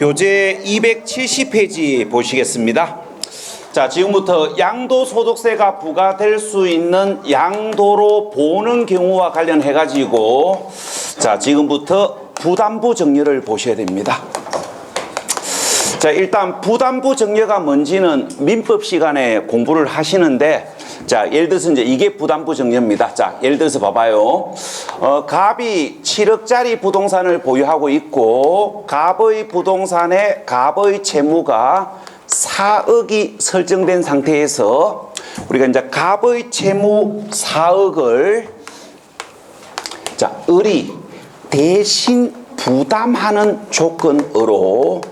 교재 270페이지 보시겠습니다. 자, 지금부터 양도소득세가 부과될 수 있는 양도로 보는 경우와 관련해 가지고 자, 지금부터 부담부 정려를 보셔야 됩니다. 자, 일단 부담부 정려가 뭔지는 민법 시간에 공부를 하시는데, 자, 예를 들어서 이제 이게 부담부 정려입니다. 자, 예를 들어서 봐봐요. 갑이 7억짜리 부동산을 보유하고 있고, 갑의 부동산에 갑의 채무가 4억이 설정된 상태에서 우리가 이제 갑의 채무 4억을 자, 을이 대신 부담하는 조건으로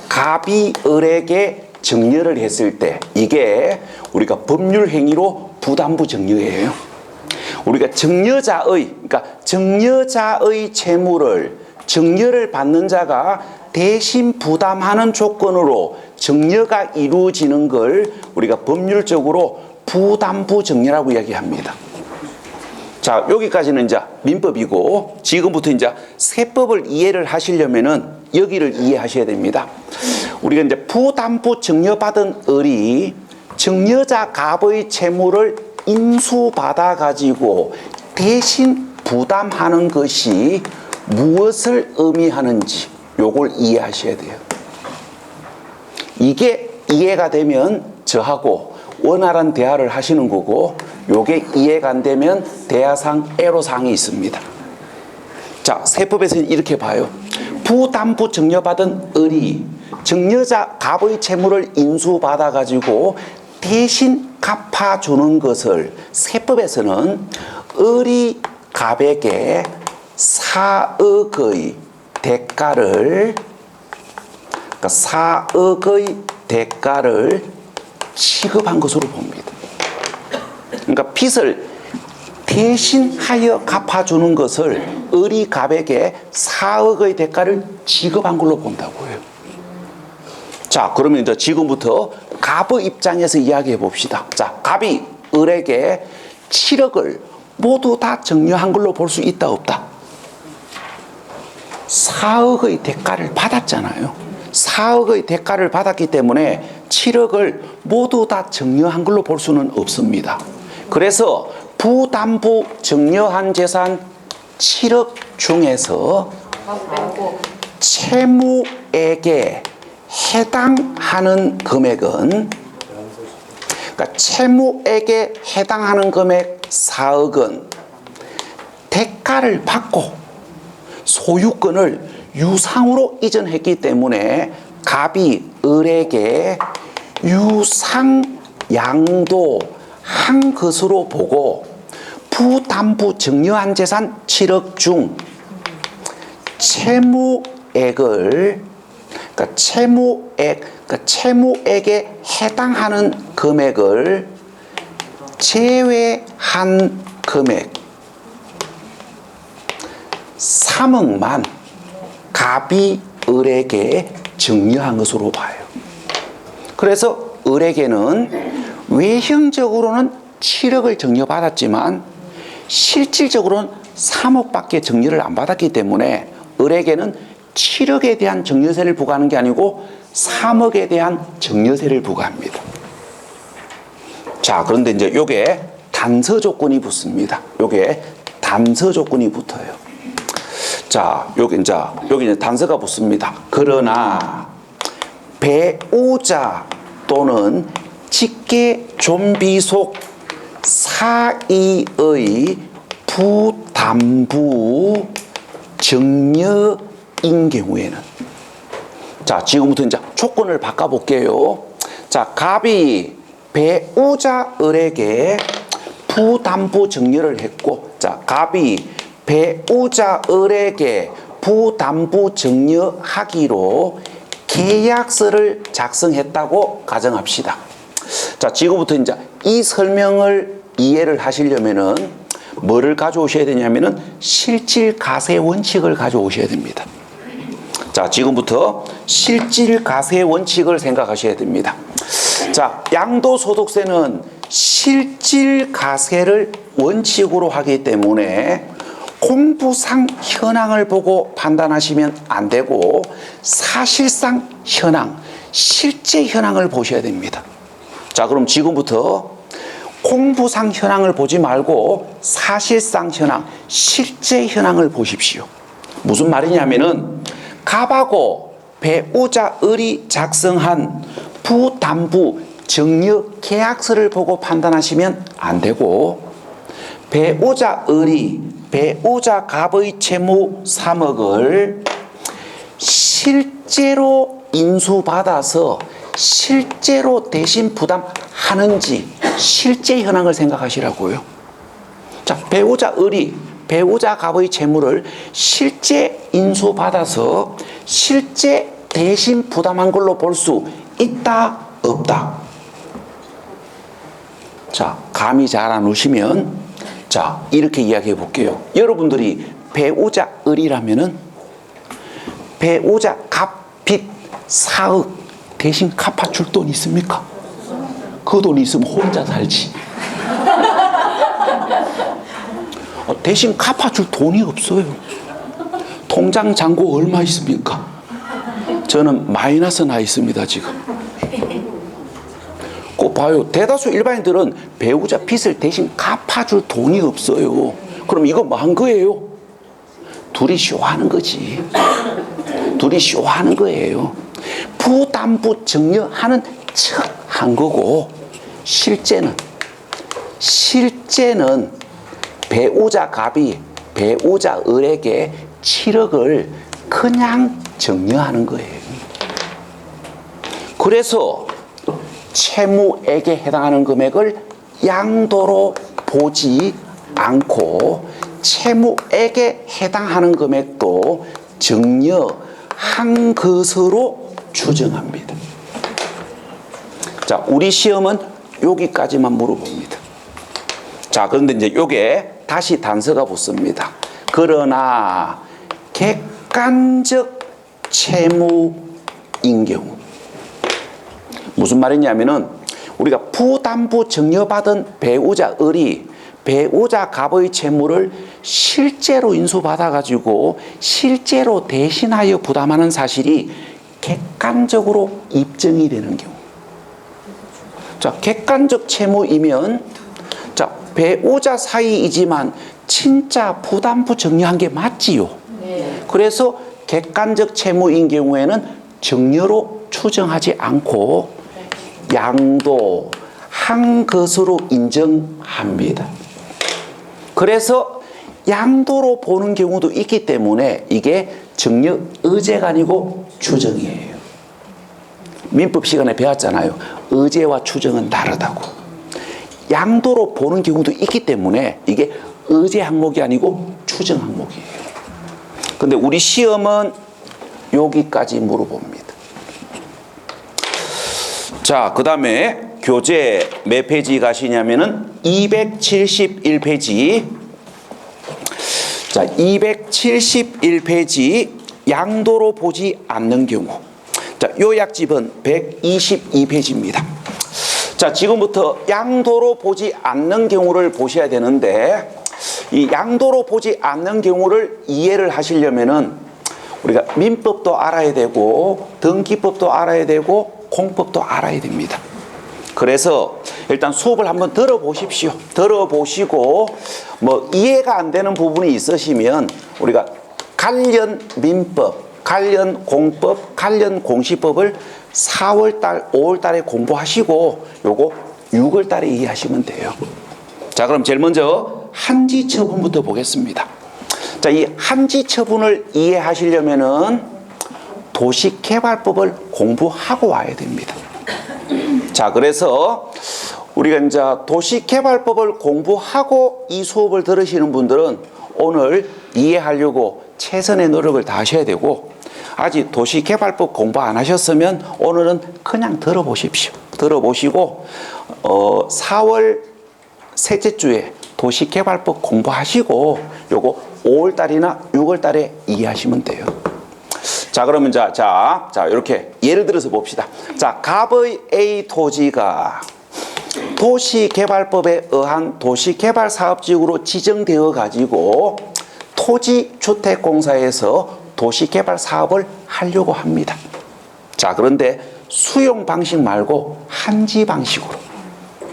갑이 을에게 정려를 했을 때 이게 우리가 법률 행위로 부담부 정려예요. 우리가 그러니까 정려자의 채무를 정려를 받는 자가 대신 부담하는 조건으로 정려가 이루어지는 걸 우리가 법률적으로 부담부 정려라고 이야기합니다. 자, 여기까지는 이제 민법이고, 지금부터 이제 세법을 이해를 하시려면은 여기를 이해하셔야 됩니다. 우리가 이제 부담부 정려받은 을이 정려자 갑의 채무를 인수받아 가지고 대신 부담하는 것이 무엇을 의미하는지 요걸 이해하셔야 돼요. 이게 이해가 되면 저하고 원활한 대화를 하시는 거고, 요게 이해가 안 되면 대화상 애로사항이 있습니다. 자, 세법에서는 이렇게 봐요. 부담부 정려받은 을이 정려자 갑의 채무를 인수받아 가지고 대신 갚아주는 것을 세법에서는 을이 갑에게 4억의 대가를, 그러니까 4억의 대가를 지급한 것으로 봅니다. 그러니까 빚을 대신하여 갚아주는 것을 을이 갑에게 4억의 대가를 지급한 걸로 본다고요. 자, 그러면 이제 지금부터 갑의 입장에서 이야기해 봅시다. 자, 갑이 을에게 7억을 모두 다 정려한 걸로 볼 수 있다, 없다? 4억의 대가를 받았잖아요. 4억의 대가를 받았기 때문에 7억을 모두 다 정려한 걸로 볼 수는 없습니다. 그래서 부담부 정려한 재산 7억 중에서 채무액에 해당하는 금액은, 그러니까 채무액에 해당하는 금액 4억은 대가를 받고 소유권을 유상으로 이전했기 때문에 갑이 을에게 유상양도한 것으로 보고, 부담부 정려한 재산 7억 중 채무액을, 그러니까 채무액에 해당하는 금액을 제외한 금액 3억만 갑이 을에게 정려한 것으로 봐요. 그래서 을에게는 외형적으로는 7억을 정려받았지만 실질적으로는 3억밖에 정려를 안 받았기 때문에 을에게는 7억에 대한 정려세를 부과하는 게 아니고 3억에 대한 정려세를 부과합니다. 자, 그런데 이제 요게 단서 조건이 붙습니다. 요게 단서 조건이 붙어요. 자, 여기 이제 단서가 붙습니다. 그러나 배우자 또는 직계 좀비속 사이의 부담부 정려인 경우에는, 자, 지금부터 이제 조건을 바꿔볼게요. 자, 갑이 배우자 을에게 부담부 정려를 했고, 자, 갑이 배우자 을에게 부담부 정려하기로 계약서를 작성했다고 가정합시다. 자, 지금부터 이제 이 설명을 이해를 하시려면은 뭐를 가져오셔야 되냐면은 실질가세 원칙을 가져오셔야 됩니다. 자, 지금부터 실질가세 원칙을 생각하셔야 됩니다. 자, 양도소득세는 실질가세를 원칙으로 하기 때문에 공부상 현황을 보고 판단하시면 안 되고 사실상 현황, 실제 현황을 보셔야 됩니다. 자, 그럼 지금부터 공부상 현황을 보지 말고 사실상 현황, 실제 현황을 보십시오. 무슨 말이냐면은 갑하고 배우자 을이 작성한 부담부 정려 계약서를 보고 판단하시면 안 되고 배우자 을이 배우자 갑의 채무 3억을 실제로 인수받아서 실제로 대신 부담하는지 실제 현황을 생각하시라고요. 자, 배우자 을이 배우자 갑의 채무를 실제 인수받아서 실제 대신 부담한 걸로 볼 수 있다, 없다. 자, 감이 잘 안 오시면 자, 이렇게 이야기해 볼게요. 여러분들이 배우자 을이라면은 배우자 갑 빚 4억 대신 갚아줄 돈 있습니까? 그 돈 있으면 혼자 살지. 대신 갚아줄 돈이 없어요. 통장 잔고 얼마 있습니까? 저는 마이너스 나 있습니다, 지금. 꼭 봐요. 대다수 일반인들은 배우자 빚을 대신 갚아줄 돈이 없어요. 그럼 이거 뭐 한 거예요? 둘이 쇼하는 거지. 둘이 쇼하는 거예요. 부담부 정려하는 척 한 거고 실제는 배우자 갑이 배우자 을에게 7억을 그냥 정려하는 거예요. 그래서 채무액에 해당하는 금액을 양도로 보지 않고 채무액에 해당하는 금액도 정려한 것으로 추정합니다. 자, 우리 시험은 여기까지만 물어봅니다. 자, 그런데 이제 요게 다시 단서가 붙습니다. 그러나 객관적 채무인 경우 무슨 말이냐면은 우리가 부담부 정려받은 배우자 을이 배우자 갑의 채무를 실제로 인수받아 가지고 실제로 대신하여 부담하는 사실이 객관적으로 입증이 되는 경우. 자, 객관적 채무이면 자, 배우자 사이이지만 진짜 부담부 정려한 게 맞지요. 그래서 객관적 채무인 경우에는 정려로 추정하지 않고 양도한 것으로 인정합니다. 그래서 양도로 보는 경우도 있기 때문에 이게 정려 의제가 아니고 추정이에요. 민법 시간에 배웠잖아요. 의제와 추정은 다르다고. 양도로 보는 경우도 있기 때문에 이게 의제 항목이 아니고 추정 항목이에요. 근데 우리 시험은 여기까지 물어봅니다. 자, 그 다음에 교재 몇 페이지 가시냐면은 271페이지. 자, 271페이지 양도로 보지 않는 경우. 자, 요약집은 122페이지입니다. 자, 지금부터 양도로 보지 않는 경우를 보셔야 되는데 이 양도로 보지 않는 경우를 이해를 하시려면은 우리가 민법도 알아야 되고 등기법도 알아야 되고 공법도 알아야 됩니다. 그래서 일단 수업을 한번 들어보십시오. 들어보시고 뭐 이해가 안 되는 부분이 있으시면 우리가 관련 민법, 관련 공법, 관련 공시법을 4월달, 5월달에 공부하시고 요거 6월달에 이해하시면 돼요. 자, 그럼 제일 먼저 한지 처분부터 보겠습니다. 자, 이 한지 처분을 이해하시려면은 도시개발법을 공부하고 와야 됩니다. 자, 그래서 우리가 이제 도시개발법을 공부하고 이 수업을 들으시는 분들은 오늘 이해하려고 최선의 노력을 다하셔야 되고 아직 도시개발법 공부 안 하셨으면 오늘은 그냥 들어보십시오. 들어보시고 4월 셋째 주에 도시개발법 공부하시고 요거 5월달이나 6월달에 이해하시면 돼요. 자, 그러면 자 이렇게 예를 들어서 봅시다. 자, 갑의 A 토지가 도시개발법에 의한 도시개발사업지역으로 지정되어 가지고 토지주택공사에서 도시개발 사업을 하려고 합니다. 자, 그런데 수용 방식 말고 한지 방식으로.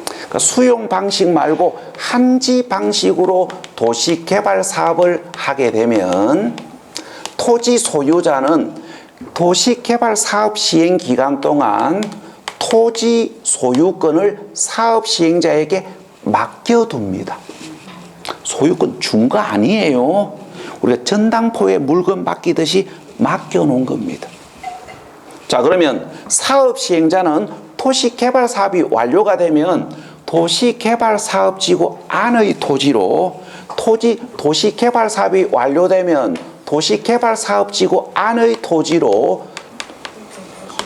그러니까 수용 방식 말고 한지 방식으로 도시개발 사업을 하게 되면 토지 소유자는 도시개발 사업 시행 기간 동안 토지 소유권을 사업 시행자에게 맡겨둡니다. 소유권 준 거 아니에요. 우리가 전당포에 물건 맡기듯이 맡겨놓은 겁니다. 자, 그러면 사업 시행자는 도시개발 사업이 완료가 되면 도시개발 사업지구 안의 토지로 도시개발 사업이 완료되면 도시개발 사업지구 안의 토지로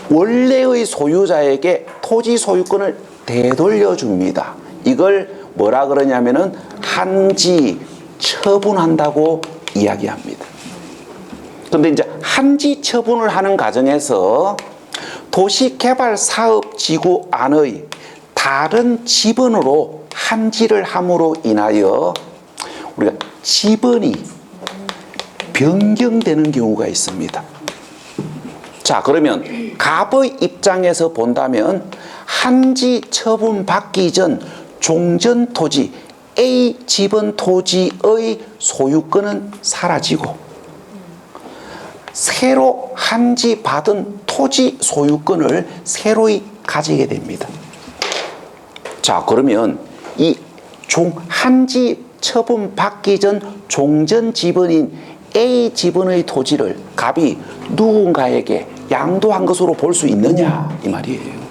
원래의 소유자에게 토지 소유권을 되돌려 줍니다. 이걸 뭐라 그러냐면은 한지 처분한다고 이야기합니다. 그런데 이제 한지 처분을 하는 과정에서 도시개발 사업지구 안의 다른 지번으로 한지를 함으로 인하여 우리가 지번이 변경되는 경우가 있습니다. 자, 그러면 갑의 입장에서 본다면 한지 처분 받기 전 종전 토지 A 지번 토지의 소유권은 사라지고 새로 한지 받은 토지 소유권을 새로이 가지게 됩니다. 자, 그러면 이 한지 처분 받기 전 종전 지번인 A 지번의 토지를 갑이 누군가에게 양도한 것으로 볼 수 있느냐 이 말이에요.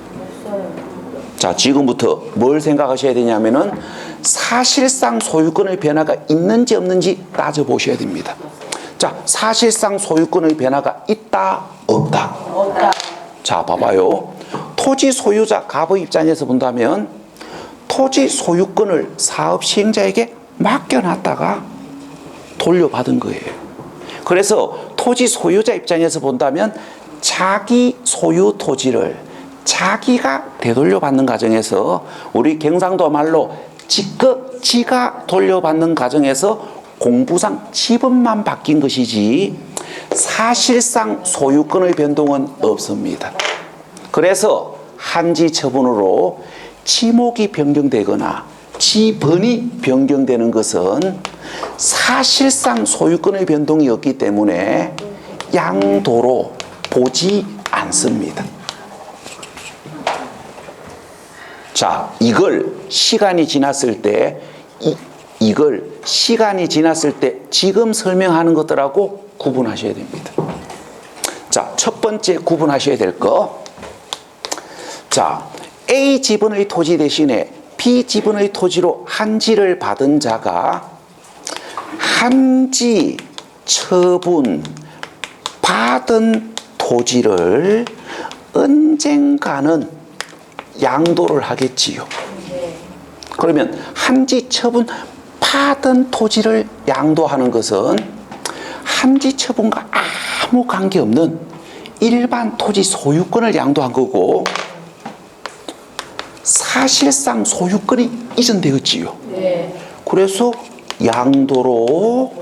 자, 지금부터 뭘 생각하셔야 되냐면은 사실상 소유권의 변화가 있는지 없는지 따져보셔야 됩니다. 자, 사실상 소유권의 변화가 있다, 없다? 없다. 자, 봐봐요. 토지 소유자 갑의 입장에서 본다면 토지 소유권을 사업 시행자에게 맡겨놨다가 돌려받은 거예요. 그래서 토지 소유자 입장에서 본다면 자기 소유 토지를 자기가 되돌려받는 과정에서 우리 경상도 말로 지가 돌려받는 과정에서 공부상 지번만 바뀐 것이지 사실상 소유권의 변동은 없습니다. 그래서 한지 처분으로 지목이 변경되거나 지번이 변경되는 것은 사실상 소유권의 변동이 없기 때문에 양도로 보지 않습니다. 자, 이걸 시간이 지났을 때 지금 설명하는 것들하고 구분하셔야 됩니다. 자, 첫 번째 구분하셔야 될 거. 자, A 지번의 토지 대신에 B 지번의 토지로 한지를 받은 자가 한지 처분 받은 토지를 언젠가는 양도를 하겠지요. 그러면 한지 처분 받은 토지를 양도하는 것은 한지 처분과 아무 관계없는 일반 토지 소유권을 양도한 거고 사실상 소유권이 이전되었지요. 그래서 양도로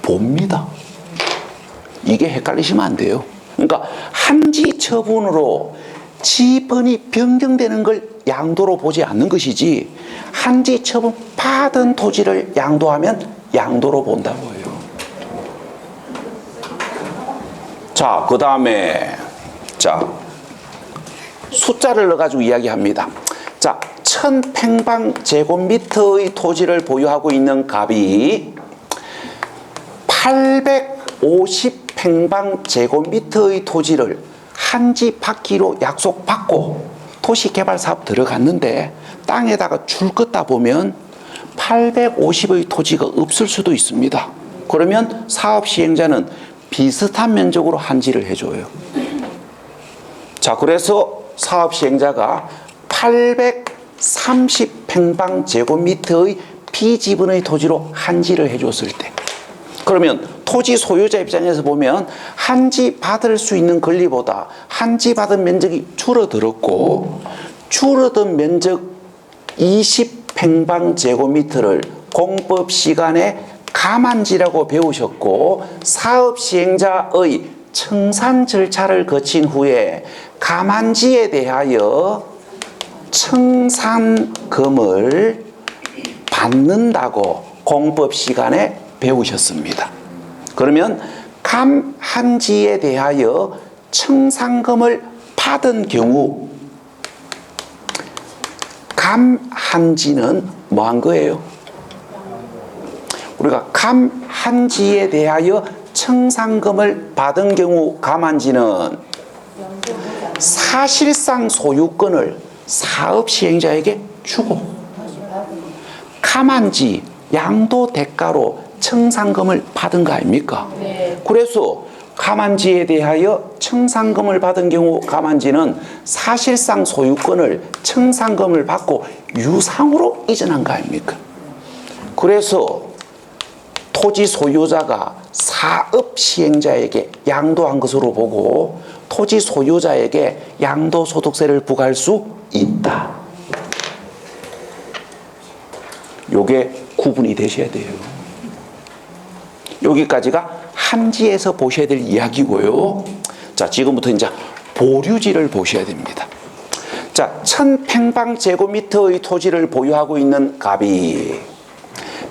봅니다. 이게 헷갈리시면 안 돼요. 그러니까 한지 처분으로 지번이 변경되는 걸 양도로 보지 않는 것이지 한지 처분 받은 토지를 양도하면 양도로 본다고요. 자, 그 다음에 숫자를 넣어가지고 이야기합니다. 자, 1000평방제곱미터의 토지를 보유하고 있는 갑이 850평방제곱미터의 토지를 한지 받기로 약속받고 도시개발사업 들어갔는데 땅에다가 줄 긋다 보면 850의 토지가 없을 수도 있습니다. 그러면 사업 시행자는 비슷한 면적으로 한지를 해줘요. 자, 그래서 사업 시행자가 830평방제곱미터의 비지분의 토지로 한지를 해줬을 때 그러면 토지 소유자 입장에서 보면 한지 받을 수 있는 권리보다 한지 받은 면적이 줄어들었고 줄어든 면적 20평방제곱미터를 공법 시간에 감안지라고 배우셨고 사업 시행자의 청산 절차를 거친 후에 감안지에 대하여 청산금을 받는다고 공법 시간에 배우셨습니다. 그러면 감한지에 대하여 청산금을 받은 경우 감한지는 뭐 한 거예요? 우리가 감한지에 대하여 청산금을 받은 경우 감한지는 사실상 소유권을 사업 시행자에게 주고 감한지 양도 대가로 청산금을 받은 거 아닙니까? 네. 그래서 감한지에 대하여 청산금을 받은 경우 감한지는 사실상 소유권을 청산금을 받고 유상으로 이전한 거 아닙니까? 그래서 토지 소유자가 사업 시행자에게 양도한 것으로 보고 토지 소유자에게 양도소득세를 부과할 수 있다. 요게 구분이 되셔야 돼요. 여기까지가 한지에서 보셔야 될 이야기고요. 자, 지금부터 이제 보류지를 보셔야 됩니다. 자, 1000평방제곱미터의 토지를 보유하고 있는 갑이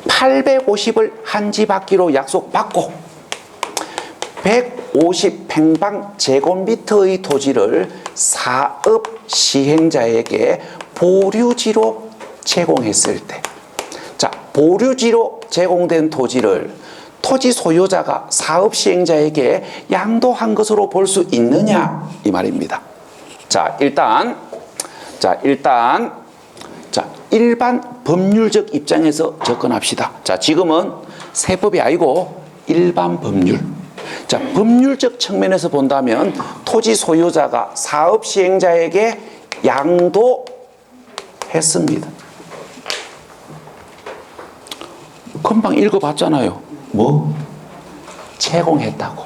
850을 한지 받기로 약속받고 150평방제곱미터의 토지를 사업 시행자에게 보류지로 제공했을 때, 자, 보류지로 제공된 토지를 토지 소유자가 사업 시행자에게 양도한 것으로 볼 수 있느냐 이 말입니다. 자, 일단 일반 법률적 입장에서 접근합시다. 자, 지금은 세법이 아니고 일반 법률. 자, 법률적 측면에서 본다면 토지 소유자가 사업 시행자에게 양도했습니다. 금방 읽어봤잖아요. 뭐? 제공했다고.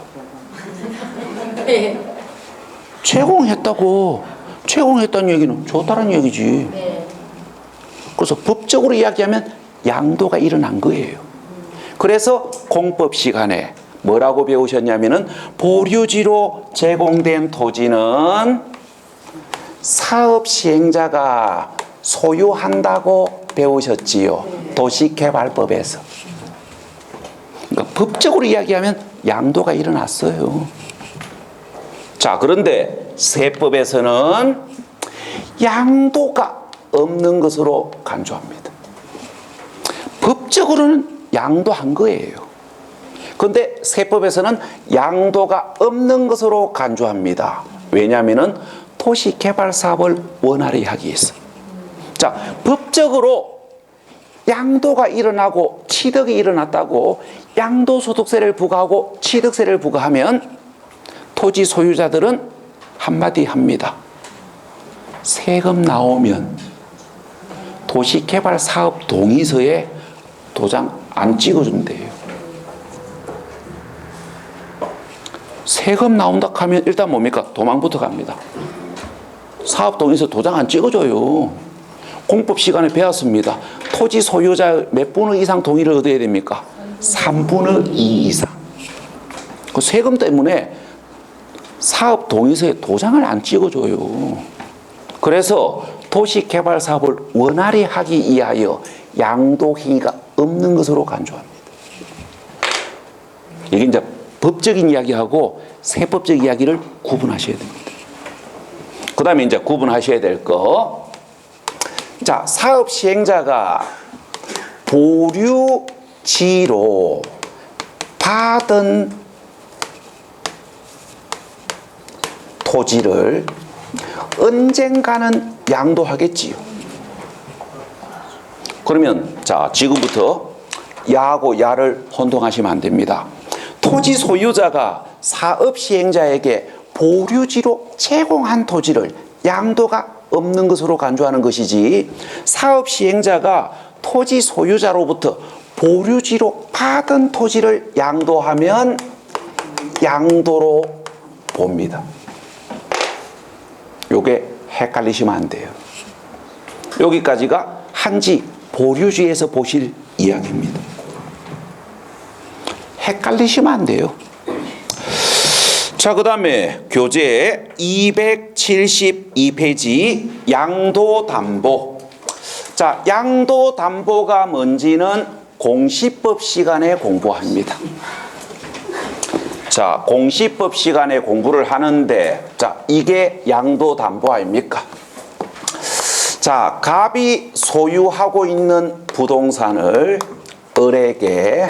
네. 제공했다는 얘기는 좋다는 얘기지. 네. 그래서 법적으로 이야기하면 양도가 일어난 거예요. 그래서 공법 시간에 뭐라고 배우셨냐면은 보류지로 제공된 토지는 사업 시행자가 소유한다고 배우셨지요. 도시개발법에서. 그러니까 법적으로 이야기하면 양도가 일어났어요. 자, 그런데 세법에서는 양도가 없는 것으로 간주합니다. 법적으로는 양도한 거예요. 그런데 세법에서는 양도가 없는 것으로 간주합니다. 왜냐하면 도시개발 사업을 원활히 하기 위해서. 자, 법적으로 양도가 일어나고 취득이 일어났다고 양도소득세를 부과하고 취득세를 부과하면 토지 소유자들은 한마디 합니다. 세금 나오면 도시개발 사업 동의서에 도장 안 찍어준대요. 세금 나온다 하면 일단 뭡니까? 도망부터 갑니다. 사업 동의서 도장 안 찍어줘요. 공법 시간에 배웠습니다. 토지 소유자 몇 분의 이상 동의를 얻어야 됩니까? 3분의 2 이상. 그 세금 때문에 사업 동의서에 도장을 안 찍어줘요. 그래서 도시개발 사업을 원활히 하기 위하여 양도 행위가 없는 것으로 간주합니다. 이게 이제 법적인 이야기하고 세법적 이야기를 구분하셔야 됩니다. 그 다음에 이제 구분하셔야 될 거. 자, 사업 시행자가 보류지로 받은 토지를 언젠가는 양도하겠지요. 그러면 자, 지금부터 야하고 야를 혼동하시면 안 됩니다. 토지 소유자가 사업 시행자에게 보류지로 제공한 토지를 양도가 없는 것으로 간주하는 것이지, 사업 시행자가 토지 소유자로부터 보류지로 받은 토지를 양도하면 양도로 봅니다. 요게 헷갈리시면 안 돼요. 여기까지가 한지 보류지에서 보실 이야기입니다. 헷갈리시면 안 돼요. 자, 그 다음에 교재 272페이지 양도담보. 자, 양도담보가 뭔지는 공시법 시간에 공부합니다. 자, 공시법 시간에 공부를 하는데, 자, 이게 양도담보 아닙니까? 자, 갑이 소유하고 있는 부동산을 을에게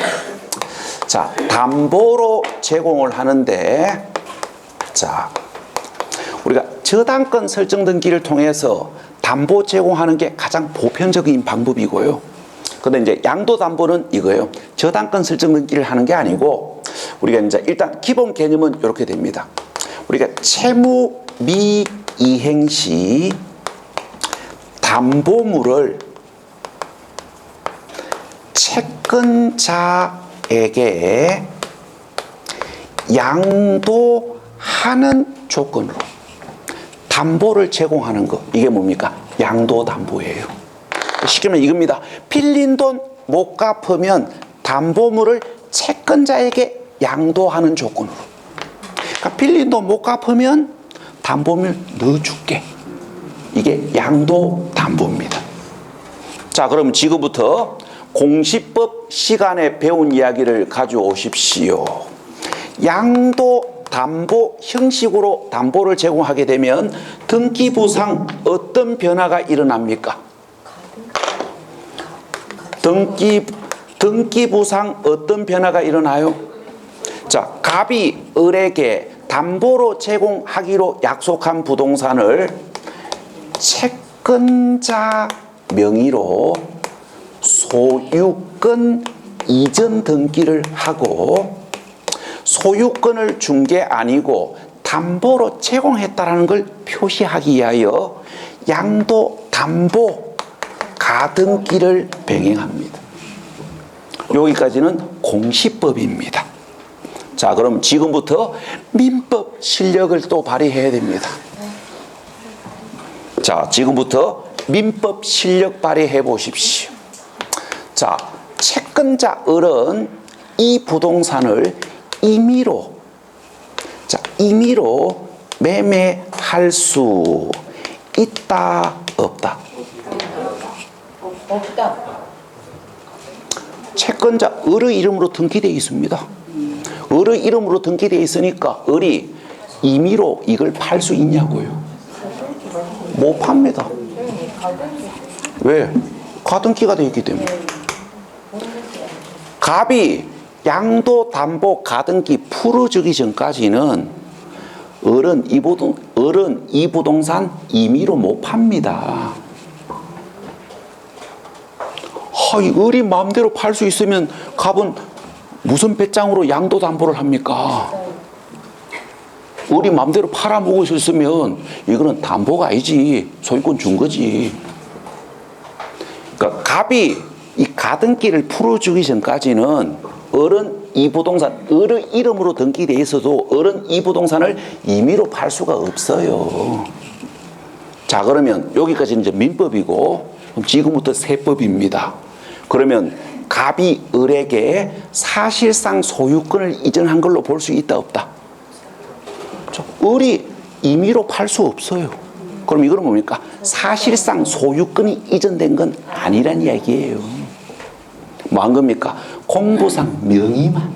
자, 담보로 제공을 하는데, 자, 우리가 저당권 설정 등기를 통해서 담보 제공하는 게 가장 보편적인 방법이고요. 근데 이제 양도담보는 이거예요. 저당권 설정 등기를 하는 게 아니고, 우리가 이제 일단 기본 개념은 이렇게 됩니다. 우리가 채무 미이행 시 담보물을 채권자에게 양도하는 조건으로 담보를 제공하는 거, 이게 뭡니까? 양도담보예요. 쉽게 말하면 이겁니다. 빌린 돈 못 갚으면 담보물을 채권자에게 양도하는 조건으로. 그러니까 빌린 돈 못 갚으면 담보물 넣어줄게. 이게 양도담보입니다. 자, 그럼 지금부터 공시법 시간에 배운 이야기를 가져오십시오. 양도담보 형식으로 담보를 제공하게 되면 등기부상 어떤 변화가 일어납니까? 등기부상 어떤 변화가 일어나요? 자, 갑이 을에게 담보로 제공하기로 약속한 부동산을 채권자 명의로 소유권 이전 등기를 하고, 소유권을 준 게 아니고 담보로 제공했다라는 걸 표시하기 위하여 양도담보 가등기를 병행합니다. 여기까지는 공시법입니다. 자, 그럼 지금부터 민법 실력을 또 발휘해야 됩니다. 자, 지금부터 민법 실력 발휘해 보십시오. 자, 채권자 을은 이 부동산을 임의로 매매할 수 있다, 없다? 없다. 채권자 을의 이름으로 등기되어 있습니다. 을의 이름으로 등기되어 있으니까 을이 임의로 이걸 팔 수 있냐고요? 못 팝니다. 왜? 가등기가 되어 있기 때문에. 갑이 양도담보 가등기 풀어주기 전까지는 을은 이 부동산 임의로 못 팝니다. 을이 마음대로 팔 수 있으면 갑은 무슨 배짱으로 양도담보를 합니까? 을이 마음대로 팔아먹을 수 있으면 이거는 담보가 아니지, 소유권 준 거지. 그러니까 갑이 이 가등기를 풀어주기 전까지는 을은 이 부동산, 을의 이름으로 등기되어 있어도 을은 이 부동산을 임의로 팔 수가 없어요. 자, 그러면 여기까지 이제 민법이고, 그럼 지금부터 세법입니다. 그러면 갑이 을에게 사실상 소유권을 이전한 걸로 볼 수 있다, 없다? 을이 임의로 팔 수 없어요. 그럼 이거는 뭡니까? 사실상 소유권이 이전된 건 아니란 이야기예요. 뭐 한 겁니까? 공부상 명의만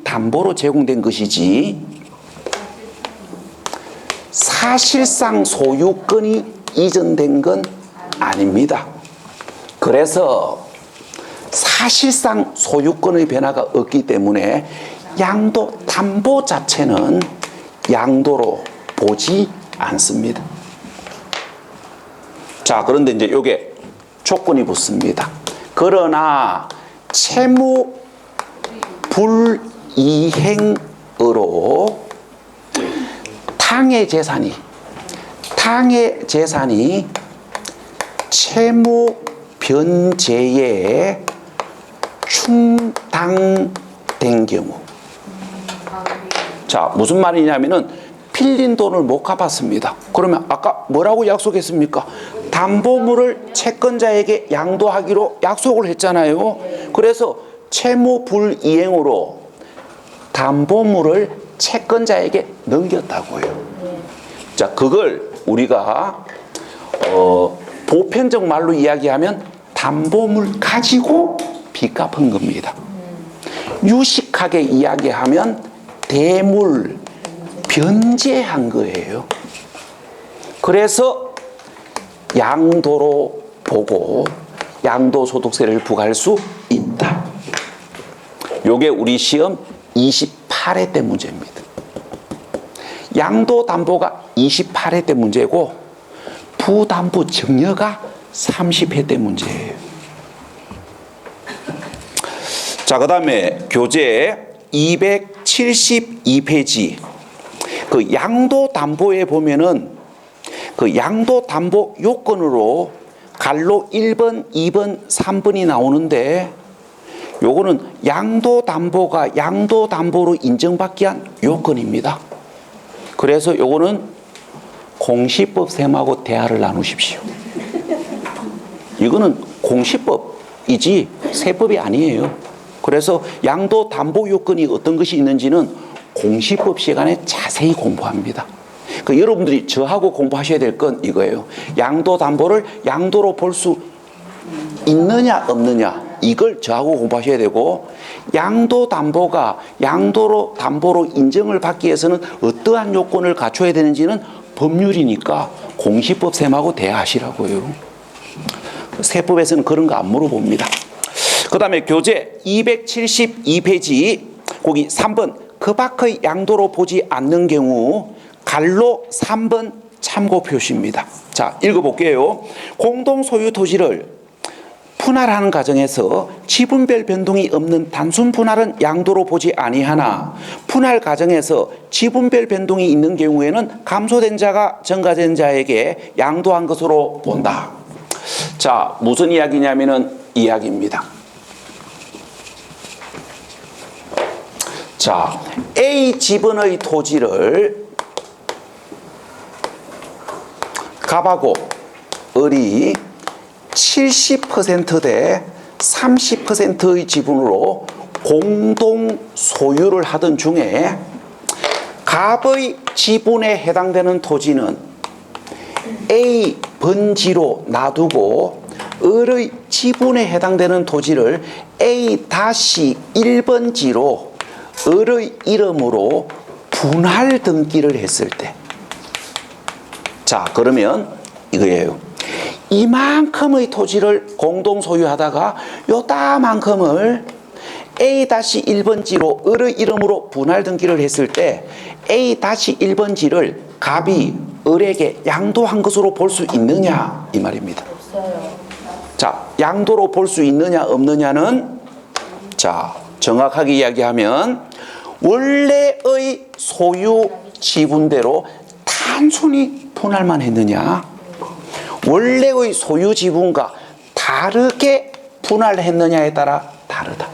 담보로 제공된 것이지 사실상 소유권이 이전된 건 아닙니다. 그래서 사실상 소유권의 변화가 없기 때문에 양도담보 자체는 양도로 보지 않습니다. 자, 그런데 이제 요게 조건이 붙습니다. 그러나 채무 불이행으로 탕의 재산이 채무 변제에 충당된 경우. 자, 무슨 말이냐면은 빌린 돈을 못 갚았습니다. 그러면 아까 뭐라고 약속했습니까? 담보물을 채권자에게 양도하기로 약속을 했잖아요. 그래서 채무 불이행으로 담보물을 채권자에게 넘겼다고요. 자, 그걸 우리가 보편적 말로 이야기하면 담보물 가지고 빚 갚은 겁니다. 유식하게 이야기하면 대물 변제한 거예요. 그래서 양도로 보고 양도소득세를 부과할 수 있다. 요게 우리 시험 28회 때 문제입니다. 양도담보가 28회 때 문제고 부담보 증여가 30회 때 문제예요. 자, 그 다음에 교재 272페이지 그 양도담보에 보면은 그 양도담보 요건으로 갈로 1번, 2번, 3번이 나오는데 요거는 양도담보가 양도담보로 인정받기 위한 요건입니다. 그래서 요거는 공시법 셈하고 대화를 나누십시오. 이거는 공시법이지 세법이 아니에요. 그래서 양도담보 요건이 어떤 것이 있는지는 공시법 시간에 자세히 공부합니다. 그 여러분들이 저하고 공부하셔야 될 건 이거예요. 양도담보를 양도로 볼 수 있느냐 없느냐 이걸 저하고 공부하셔야 되고, 양도담보가 양도로 담보로 인정을 받기 위해서는 어떠한 요건을 갖춰야 되는지는 법률이니까 공시법 셈하고 대하시라고요. 세법에서는 그런 거 안 물어봅니다. 그 다음에 교재 272페이지 거기 3번 그 밖의 양도로 보지 않는 경우 갈로 3번 참고 표시입니다. 자, 읽어볼게요. 공동 소유 토지를 분할하는 과정에서 지분별 변동이 없는 단순 분할은 양도로 보지 아니하나 분할 과정에서 지분별 변동이 있는 경우에는 감소된 자가 증가된 자에게 양도한 것으로 본다. 자, 무슨 이야기냐면은 이야기입니다. 자, A 지분의 토지를 갑하고 을이 70% 대 30%의 지분으로 공동 소유를 하던 중에 갑의 지분에 해당되는 토지는 A 번지로 놔두고 을의 지분에 해당되는 토지를 A-1번지로 을의 이름으로 분할 등기를 했을 때, 자, 그러면 이거예요. 이만큼의 토지를 공동 소유하다가 요따만큼을 A-1번지로 을의 이름으로 분할 등기를 했을 때 A-1번지를 갑이 을에게 양도한 것으로 볼 수 있느냐 이 말입니다. 없어요. 자, 양도로 볼 수 있느냐 없느냐는, 자, 정확하게 이야기하면 원래의 소유 지분대로 단순히 분할만 했느냐, 원래의 소유 지분과 다르게 분할했느냐에 따라 다르다.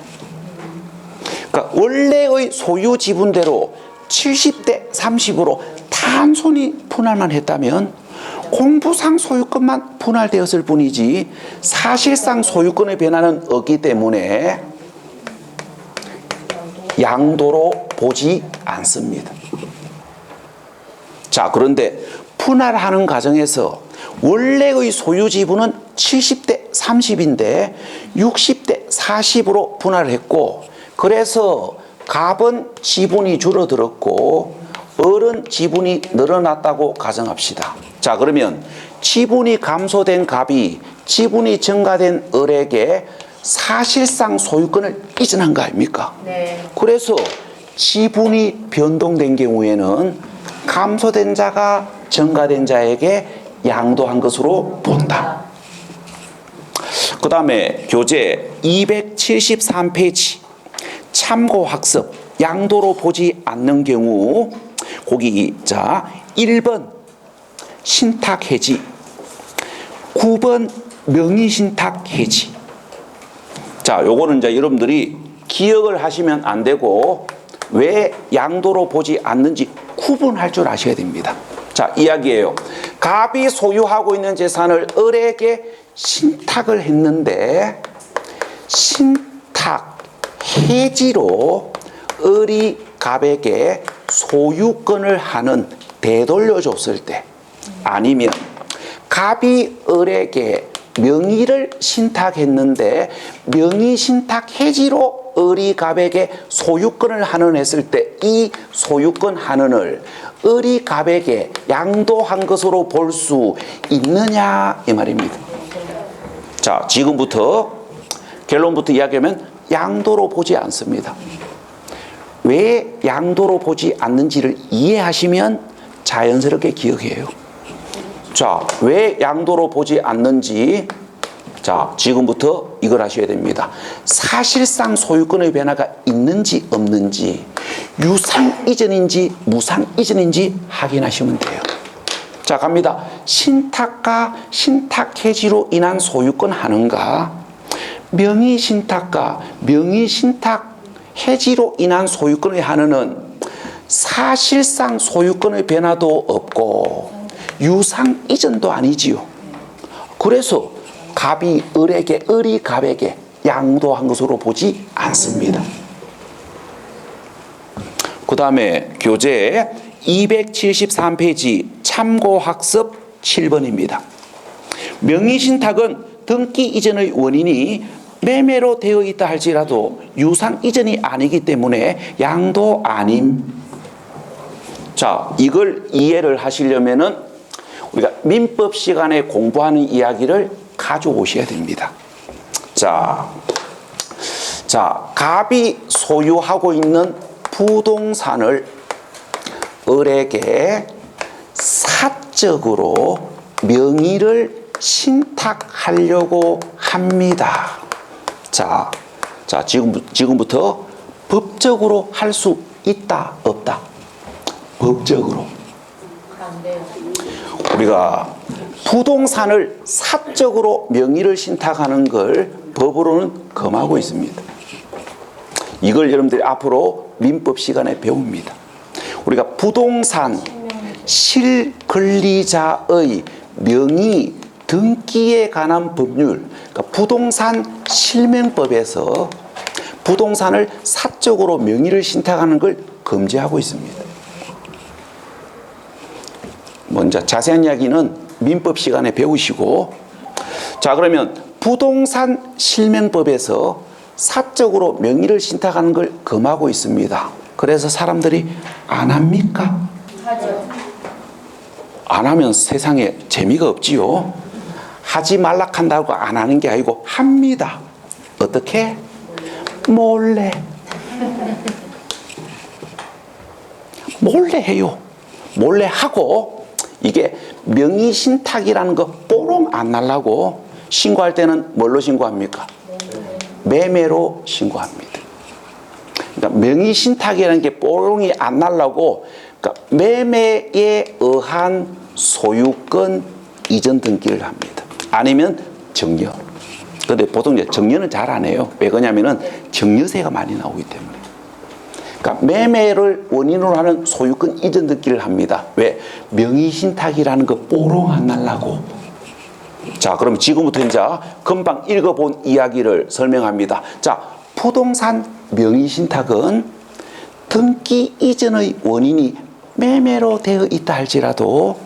그러니까 원래의 소유 지분대로 70대 30으로 단순히 분할만 했다면 공부상 소유권만 분할되었을 뿐이지 사실상 소유권의 변화는 없기 때문에 양도로 보지 않습니다. 자, 그런데 분할하는 과정에서 원래의 소유 지분은 70대 30인데 60대 40으로 분할했고, 그래서 갑은 지분이 줄어들었고 을은 지분이 늘어났다고 가정합시다. 자, 그러면 지분이 감소된 갑이 지분이 증가된 을에게 사실상 소유권을 이전한 거 아닙니까? 네. 그래서 지분이 변동된 경우에는 감소된 자가 증가된 자에게 양도한 것으로 본다. 그 다음에 교재 273페이지 참고학습 양도로 보지 않는 경우 거기, 자, 1번 신탁해지, 9번 명의신탁해지. 자, 요거는 이제 여러분들이 기억을 하시면 안 되고 왜 양도로 보지 않는지 구분할 줄 아셔야 됩니다. 자, 이야기예요. 갑이 소유하고 있는 재산을 을에게 신탁을 했는데 신탁 해지로 을이 갑에게 소유권을 하는 되돌려줬을 때, 아니면 갑이 을에게 명의를 신탁했는데 명의 신탁 해지로 을이 갑에게 소유권을 환원했을 때 이 소유권 환원을 을이 갑에게 양도한 것으로 볼 수 있느냐 이 말입니다. 자, 지금부터 결론부터 이야기하면 양도로 보지 않습니다. 왜 양도로 보지 않는지를 이해하시면 자연스럽게 기억해요. 자, 왜 양도로 보지 않는지, 자, 지금부터 이걸 하셔야 됩니다. 사실상 소유권의 변화가 있는지 없는지, 유상 이전인지 무상 이전인지 확인하시면 돼요. 자, 갑니다. 신탁과 신탁 해지로 인한 소유권 하는가, 명의 신탁과 명의 신탁 해지로 인한 소유권의 하는은 사실상 소유권의 변화도 없고 유상 이전도 아니지요. 그래서 갑이 을에게, 을이 갑에게 양도한 것으로 보지 않습니다. 그 다음에 교재 273페이지 참고학습 7번입니다. 명의신탁은 등기 이전의 원인이 매매로 되어 있다 할지라도 유상 이전이 아니기 때문에 양도 아님. 자, 이걸 이해를 하시려면은 우리가 민법 시간에 공부하는 이야기를 가져오셔야 됩니다. 자, 갑이 소유하고 있는 부동산을 을에게 사적으로 명의를 신탁하려고 합니다. 자, 지금부터 법적으로 할 수 있다, 없다? 법적으로. 안 돼요. 우리가 부동산을 사적으로 명의를 신탁하는 걸 법으로는 금하고 있습니다. 이걸 여러분들이 앞으로 민법 시간에 배웁니다. 우리가 부동산 실권리자의 명의 등기에 관한 법률, 그러니까 부동산 실명법에서 부동산을 사적으로 명의를 신탁하는 걸 금지하고 있습니다. 먼저 자세한 이야기는 민법 시간에 배우시고, 자, 그러면 부동산 실명법에서 사적으로 명의를 신탁하는 걸 금하고 있습니다. 그래서 사람들이 안 합니까? 하죠. 안 하면 세상에 재미가 없지요. 하지 말라 한다고 안 하는 게 아니고 합니다. 어떻게? 몰래. 몰래 해요. 몰래 하고, 이게 명의신탁이라는 거 뽀롱 안 날라고 신고할 때는 뭘로 신고합니까? 매매로 신고합니다. 그러니까 명의신탁이라는 게 뽀롱이 안 날라고, 그러니까 매매에 의한 소유권 이전 등기를 합니다. 아니면 정려. 근데 보통 이제 정려는 잘 안 해요. 왜 그러냐면은 정려세가 많이 나오기 때문에. 그러니까 매매를 원인으로 하는 소유권 이전 등기를 합니다. 왜? 명의신탁이라는 거 뽀롱 안 날라고. 자, 그럼 지금부터 이제 금방 읽어본 이야기를 설명합니다. 자, 부동산 명의신탁은 등기 이전의 원인이 매매로 되어 있다 할지라도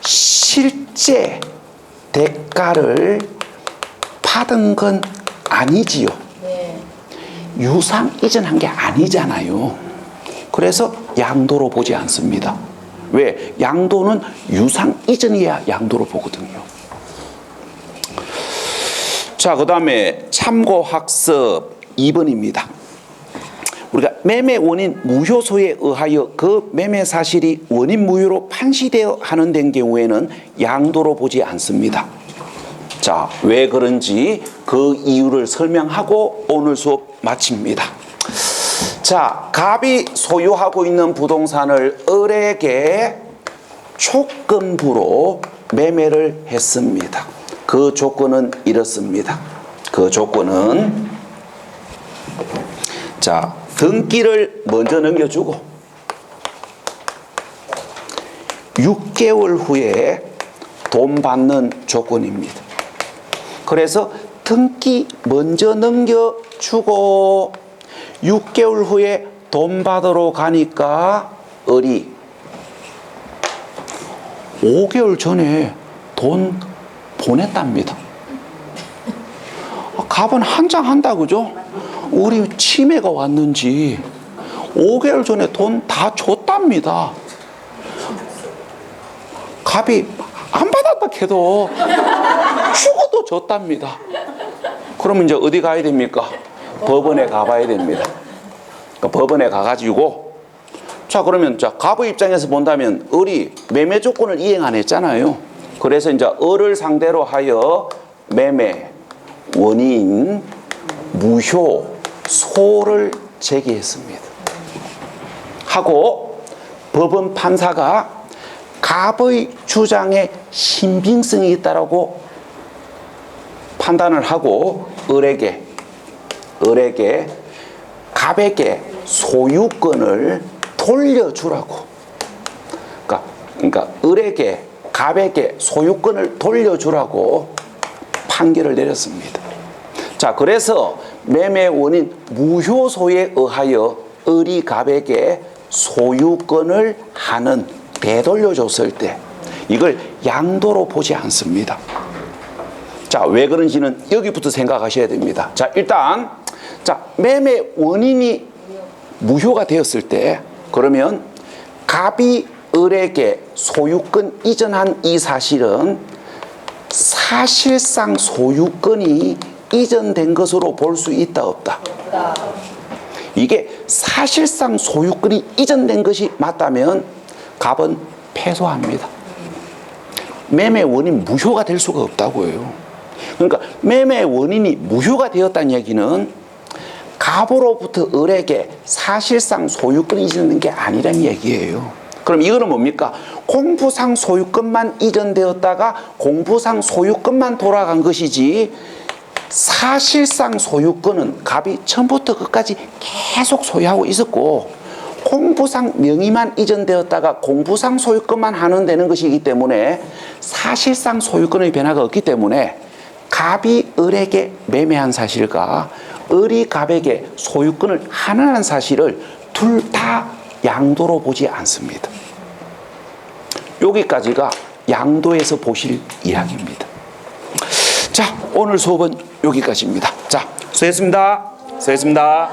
실제 대가를 받은 건 아니지요. 네. 유상 이전한 게 아니잖아요. 그래서 양도로 보지 않습니다. 왜? 양도는 유상 이전이야 양도로 보거든요. 자, 그 다음에 참고학습 2번입니다. 우리가 매매 원인 무효소에 의하여 그 매매 사실이 원인 무효로 판시되어 하는 된 경우에는 양도로 보지 않습니다. 자, 왜 그런지 그 이유를 설명하고 오늘 수업 마칩니다. 자, 갑이 소유하고 있는 부동산을 을에게 조건부로 매매를 했습니다. 그 조건은 이렇습니다. 그 조건은, 자, 등기를 먼저 넘겨주고 6개월 후에 돈 받는 조건입니다. 그래서 등기 먼저 넘겨주고 6개월 후에 돈 받으러 가니까 을이 5개월 전에 돈 보냈답니다. 갑은 한장 한다 그죠? 우리 치매가 왔는지 5개월 전에 돈 다 줬답니다. 갑이 안 받았다 해도 죽어도 줬답니다. 그러면 이제 어디 가야 됩니까? 법원에 가봐야 됩니다. 그러니까 법원에 가가지고 자 그러면 자 갑의 입장에서 본다면 을이 매매 조건을 이행 안 했잖아요. 그래서 이제 을을 상대로 하여 매매 원인 무효소를 제기했습니다. 하고 법원 판사가 갑의 주장에 신빙성이 있다라고 판단을 하고 을에게 갑에게 소유권을 돌려주라고. 그러니까 을에게 갑에게 소유권을 돌려주라고 판결을 내렸습니다. 자, 그래서 매매 원인 무효소에 의하여 을이 갑에게 소유권을 하는 되돌려줬을 때 이걸 양도로 보지 않습니다. 자, 왜 그런지는 여기부터 생각하셔야 됩니다. 자, 일단 자, 매매 원인이 무효가 되었을 때 그러면 갑이 을에게 소유권 이전한 이 사실은 사실상 소유권이 이전된 것으로 볼 수 있다 없다. 이게 사실상 소유권이 이전된 것이 맞다면 갑은 패소합니다. 매매 원인 무효가 될 수가 없다고요. 그러니까 매매 원인이 무효가 되었다는 얘기는 갑으로부터 을에게 사실상 소유권이 이전된 게 아니라는 얘기예요. 그럼 이거는 뭡니까? 공부상 소유권만 이전되었다가 공부상 소유권만 돌아간 것이지 사실상 소유권은 갑이 처음부터 끝까지 계속 소유하고 있었고 공부상 명의만 이전되었다가 공부상 소유권만 환원되는 것이기 때문에 사실상 소유권의 변화가 없기 때문에 갑이 을에게 매매한 사실과 을이 갑에게 소유권을 환원한 사실을 둘 다 양도로 보지 않습니다. 여기까지가 양도에서 보실 이야기입니다. 자, 오늘 수업은 여기까지입니다. 자, 수고했습니다. 수고했습니다.